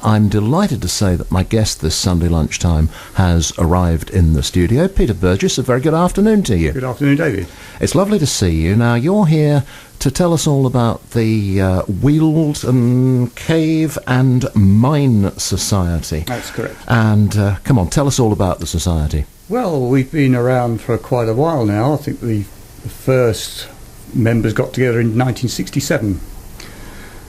I'm delighted to say that my guest this Sunday lunchtime has arrived in the studio. Peter Burgess, a very good afternoon to you. Good afternoon, David. It's lovely to see you. Now, you're here to tell us all about the Wealden Cave and Mine Society. That's correct. And come on, tell us all about the society. Well, we've been around for quite a while now. I think the first members got together in 1967.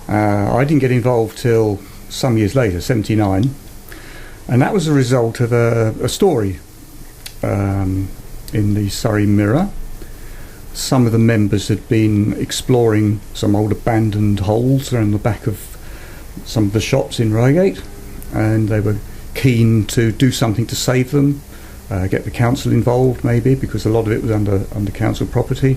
I didn't get involved till some years later, 79, and that was a result of a story in the Surrey Mirror. Some of the members had been exploring some old abandoned holes around the back of some of the shops in Reigate, and they were keen to do something to save them, get the council involved maybe, because a lot of it was under council property.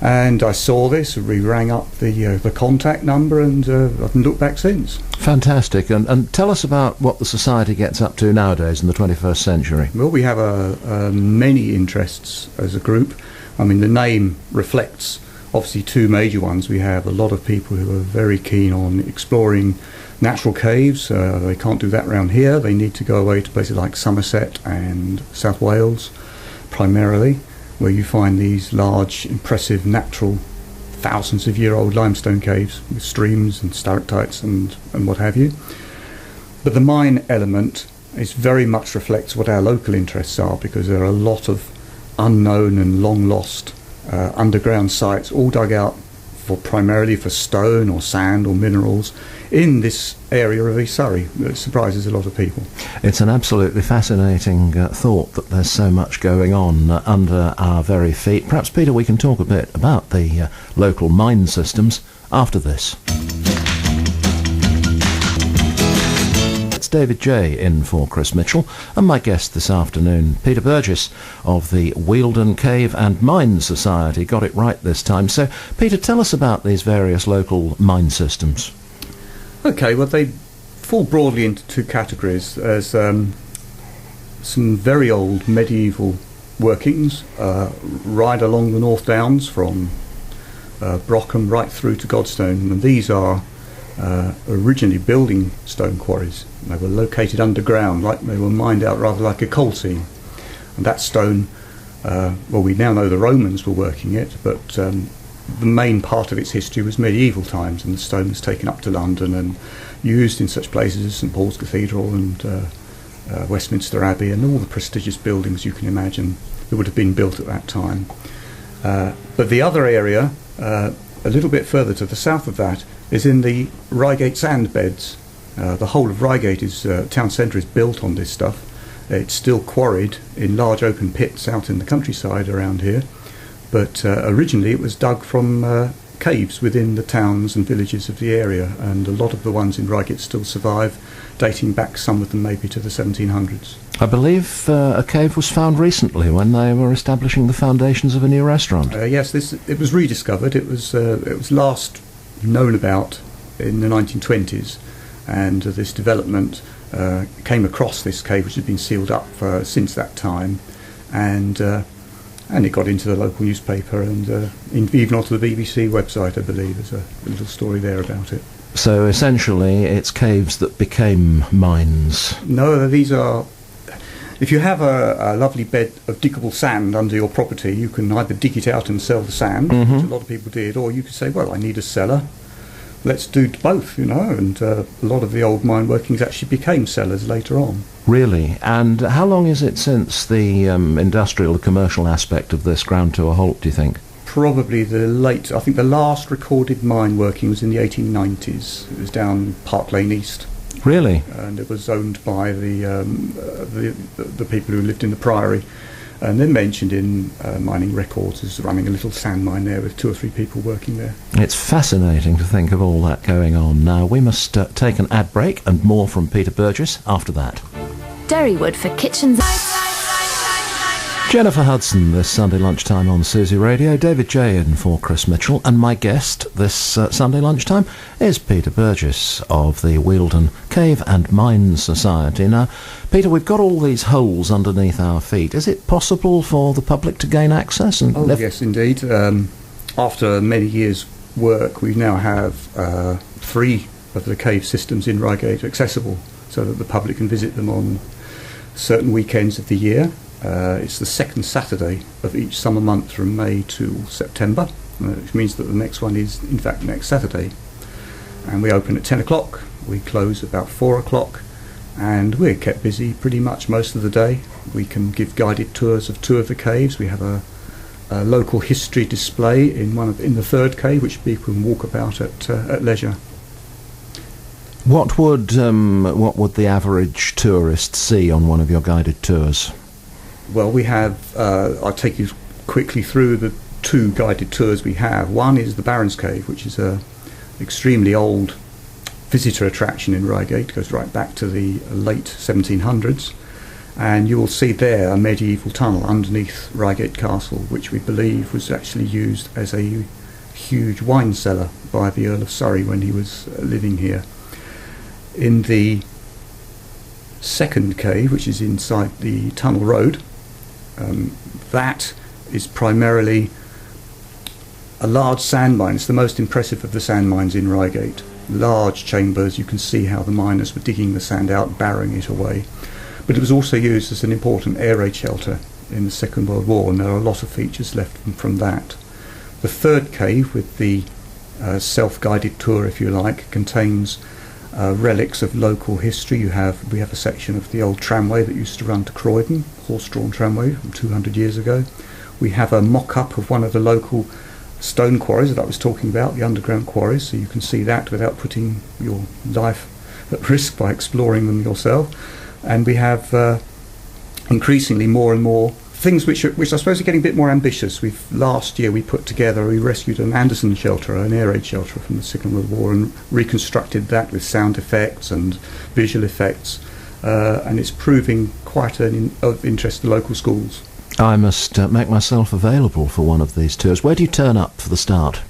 And I saw this, we rang up the contact number, and I haven't looked back since. Fantastic. And tell us about what the society gets up to nowadays in the 21st century. Well, we have many interests as a group. I mean, the name reflects obviously two major ones. We have a lot of people who are very keen on exploring natural caves. They can't do that around here. They need to go away to places like Somerset and South Wales, primarily, where you find these large, impressive, natural, thousands-of-year-old limestone caves with streams and stalactites and what have you. But the mine element is very much reflects what our local interests are, because there are a lot of unknown and long-lost underground sites, all dug out primarily for stone or sand or minerals in this area of East Surrey. That surprises a lot of people. It's an absolutely fascinating thought that there's so much going on under our very feet. Perhaps, Peter, we can talk a bit about the local mine systems after this. It's David J. in for Chris Mitchell, and my guest this afternoon, Peter Burgess of the Wealden Cave and Mine Society. Got it right this time. So, Peter, tell us about these various local mine systems. Okay, well, they fall broadly into two categories. There's some very old medieval workings right along the North Downs from Brockham right through to Godstone, and these are originally building stone quarries. They were located underground, like they were mined out rather like a coal seam. And that stone, well, we now know the Romans were working it, but the main part of its history was medieval times, and the stone was taken up to London and used in such places as St Paul's Cathedral and Westminster Abbey and all the prestigious buildings you can imagine that would have been built at that time. But the other area, a little bit further to the south of that, is in the Reigate sand beds. The whole of Reigate town centre is built on this stuff. It's still quarried in large open pits out in the countryside around here, but originally it was dug from caves within the towns and villages of the area, and a lot of the ones in Reigate still survive, dating back, some of them maybe to the 1700s. I believe a cave was found recently when they were establishing the foundations of a new restaurant. Yes, it was rediscovered. It was last known about in the 1920s, and this development came across this cave, which had been sealed up since that time, and it got into the local newspaper and even onto the BBC website, I believe. There's a little story there about it. So essentially it's caves that became mines. No, these are... If you have a lovely bed of diggable sand under your property, you can either dig it out and sell the sand, which a lot of people did, or you could say, well, I need a cellar. Let's do both, and a lot of the old mine workings actually became cellars later on. Really? And how long is it since the industrial, the commercial aspect of this ground to a halt, do you think? Probably I think the last recorded mine working was in the 1890s. It was down Park Lane East. Really? And it was owned by the people who lived in the Priory, and then mentioned in mining records as running a little sand mine there with 2 or 3 people working there. It's fascinating to think of all that going on. Now, we must take an ad break, and more from Peter Burgess after that. Derrywood for kitchens. Jennifer Hudson this Sunday lunchtime on Susy Radio. David J in for Chris Mitchell, and my guest this Sunday lunchtime is Peter Burgess of the Wealden Cave and Mine Society. Now, Peter, we've got all these holes underneath our feet. Is it possible for the public to gain access? Yes, indeed. After many years' work, we now have 3 of the cave systems in Reigate accessible so that the public can visit them on certain weekends of the year. It's the second Saturday of each summer month from May to September, which means that the next one is in fact next Saturday. And we open at 10 o'clock, we close about 4 o'clock, and we're kept busy pretty much most of the day. We can give guided tours of 2 of the caves. We have a local history display in the third cave, which people can walk about at leisure. What would the average tourist see on one of your guided tours? Well, we have. I'll take you quickly through the 2 guided tours we have. One is the Baron's Cave, which is a extremely old visitor attraction in Reigate. It goes right back to the late 1700s. And you will see there a medieval tunnel underneath Reigate Castle, which we believe was actually used as a huge wine cellar by the Earl of Surrey when he was living here. In the second cave, which is inside the tunnel road, that is primarily a large sand mine. It's the most impressive of the sand mines in Reigate. Large chambers, you can see how the miners were digging the sand out, barrowing it away. But it was also used as an important air raid shelter in the Second World War, and there are a lot of features left from that. The third cave, with the self-guided tour, if you like, contains relics of local history. We have a section of the old tramway that used to run to Croydon, horse-drawn tramway from 200 years ago. We have a mock-up of one of the local stone quarries that I was talking about, the underground quarries, so you can see that without putting your life at risk by exploring them yourself. And we have increasingly more and more things which I suppose are getting a bit more ambitious. Last year we rescued an Anderson shelter, an air raid shelter from the Second World War, and reconstructed that with sound effects and visual effects, and it's proving quite of interest to local schools. I must make myself available for one of these tours. Where do you turn up for the start?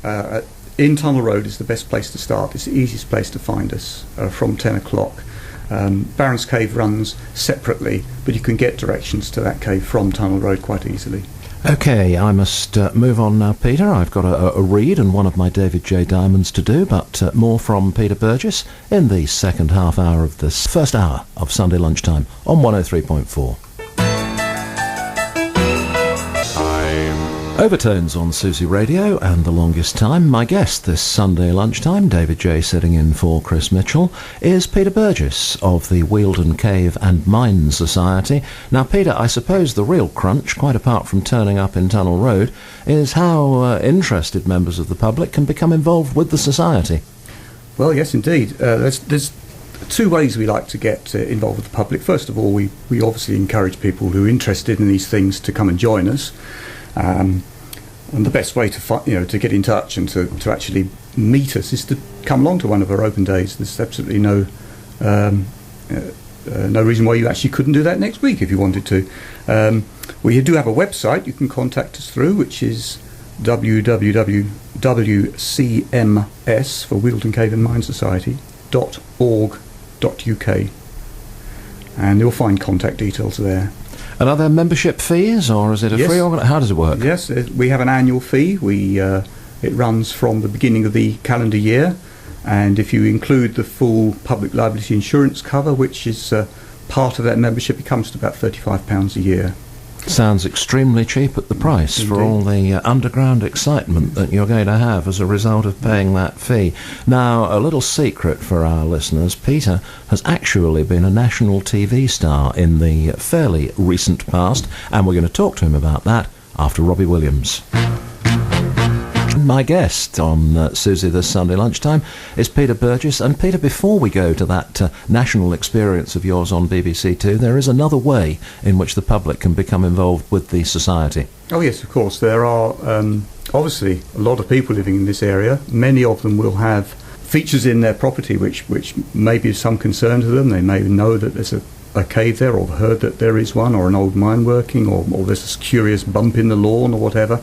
In Tunnel Road is the best place to start. It's the easiest place to find us from 10 o'clock. Baron's Cave runs separately, but you can get directions to that cave from Tunnel Road quite easily. OK, I must move on now, Peter. I've got a read and one of my David J. Diamonds to do, but more from Peter Burgess in the second half hour of this first hour of Sunday Lunchtime on 103.4. Overtones on Susy Radio, and the longest time. My guest this Sunday lunchtime, David J. sitting in for Chris Mitchell, is Peter Burgess of the Wealden Cave and Mine Society. Now, Peter, I suppose the real crunch, quite apart from turning up in Tunnel Road, is how interested members of the public can become involved with the society. Well, yes, indeed. There's 2 ways we like to get involved with the public. First of all, we obviously encourage people who are interested in these things to come and join us. And the best way to get in touch and to actually meet us is to come along to one of our open days. There's absolutely no reason why you actually couldn't do that next week if you wanted to. We do have a website you can contact us through, which is www.wcms for Wealden Cave and Mine Society.org.uk, and you'll find contact details there. And are there membership fees, or is it a free how does it work? Yes, we have an annual fee. It runs from the beginning of the calendar year, and if you include the full public liability insurance cover, which is part of that membership, it comes to about £35 a year. Sounds extremely cheap at the price. Indeed. For all the underground excitement that you're going to have as a result of paying that fee. Now, a little secret for our listeners, Peter has actually been a national TV star in the fairly recent past, and we're going to talk to him about that after Robbie Williams. My guest on Susy this Sunday lunchtime is Peter Burgess. And Peter, before we go to that national experience of yours on BBC Two, there is another way in which the public can become involved with the society. Oh yes, of course. There are obviously a lot of people living in this area. Many of them will have features in their property which may be of some concern to them. They may know that there's a cave there, or heard that there is one, or an old mine working, or there's a curious bump in the lawn or whatever.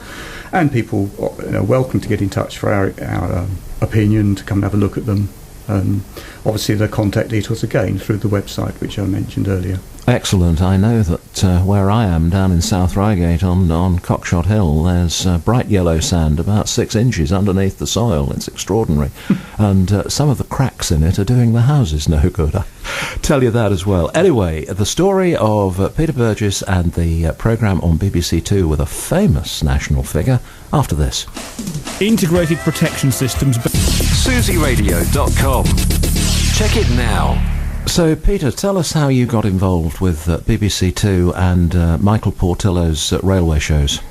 And people are welcome to get in touch for our opinion, to come and have a look at them. Obviously, the contact details again through the website, which I mentioned earlier. Excellent. I know that where I am, down in South Reigate on Cockshot Hill, there's bright yellow sand about 6 inches underneath the soil. It's extraordinary. And some of the cracks in it are doing the houses no good. I tell you that as well. Anyway, the story of Peter Burgess and the programme on BBC Two with a famous national figure after this. Integrated protection systems. SusyRadio.com. Check it now. So, Peter, tell us how you got involved with BBC Two and Michael Portillo's railway shows.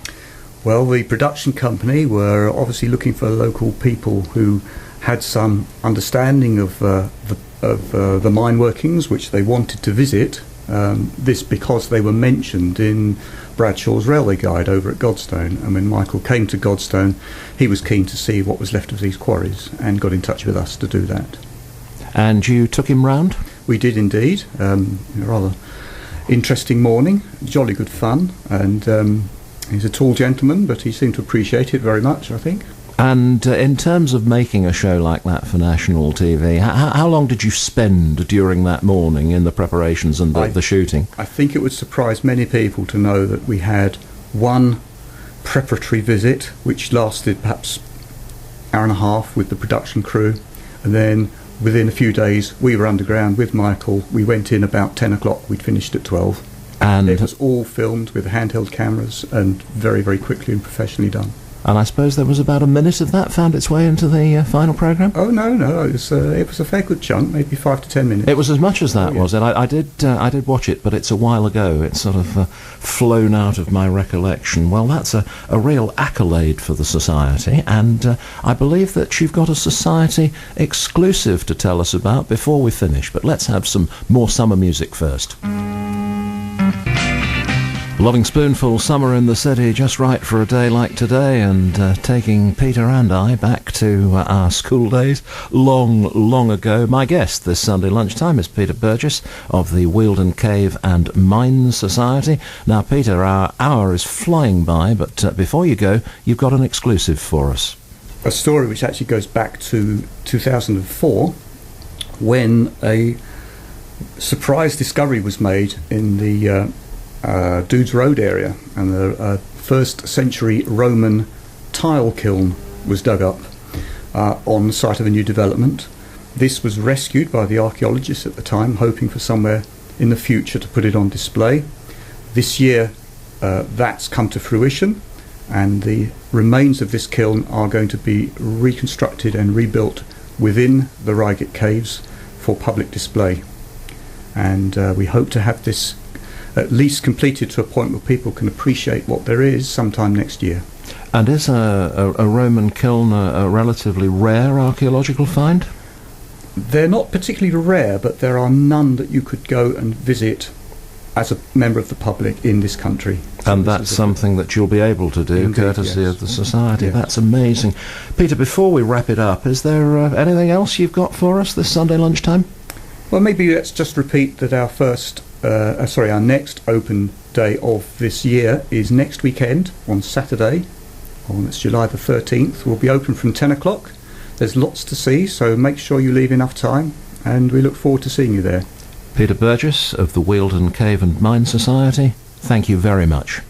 Well, the production company were obviously looking for local people who had some understanding of the mine workings, which they wanted to visit. This because they were mentioned in Bradshaw's Railway Guide over at Godstone. And when Michael came to Godstone, he was keen to see what was left of these quarries and got in touch with us to do that. And you took him round? We did indeed. A rather interesting morning, jolly good fun, and he's a tall gentleman, but he seemed to appreciate it very much, I think. And in terms of making a show like that for national TV, how long did you spend during that morning in the preparations and the shooting? I think it would surprise many people to know that we had one preparatory visit, which lasted perhaps an hour and a half with the production crew, and then within a few days we were underground with Michael. We went in about 10 o'clock, we'd finished at 12. And it was all filmed with handheld cameras and very, very quickly and professionally done. And I suppose there was about a minute of that found its way into the final programme? Oh, no, it was a fair good chunk, maybe 5 to 10 minutes. It was as much as that, was it? I did watch it, but it's a while ago. It's sort of flown out of my recollection. Well, that's a real accolade for the Society, and I believe that you've got a Society exclusive to tell us about before we finish. But let's have some more summer music first. Loving Spoonful, Summer in the City, just right for a day like today, and taking Peter and I back to our school days long, long ago. My guest this Sunday lunchtime is Peter Burgess of the Wealden Cave and Mines Society. Now, Peter, our hour is flying by, but before you go, you've got an exclusive for us. A story which actually goes back to 2004, when a surprise discovery was made in the Dudes Road area, and the 1st century Roman tile kiln was dug up on the site of a new development. This was rescued by the archaeologists at the time, hoping for somewhere in the future to put it on display. This year that's come to fruition, and the remains of this kiln are going to be reconstructed and rebuilt within the Reigate caves for public display. And we hope to have this at least completed to a point where people can appreciate what there is sometime next year. And is a Roman kiln a relatively rare archaeological find? They're not particularly rare, but there are none that you could go and visit as a member of the public in this country. And that's something that you'll be able to do, indeed, courtesy of the Society. Yes. That's amazing. Peter, before we wrap it up, is there anything else you've got for us this Sunday lunchtime? Well, maybe let's just repeat that our next open day of this year is next weekend on Saturday. It's July the 13th. We'll be open from 10 o'clock. There's lots to see, so make sure you leave enough time, and we look forward to seeing you there. Peter Burgess of the Wealden Cave and Mine Society, thank you very much.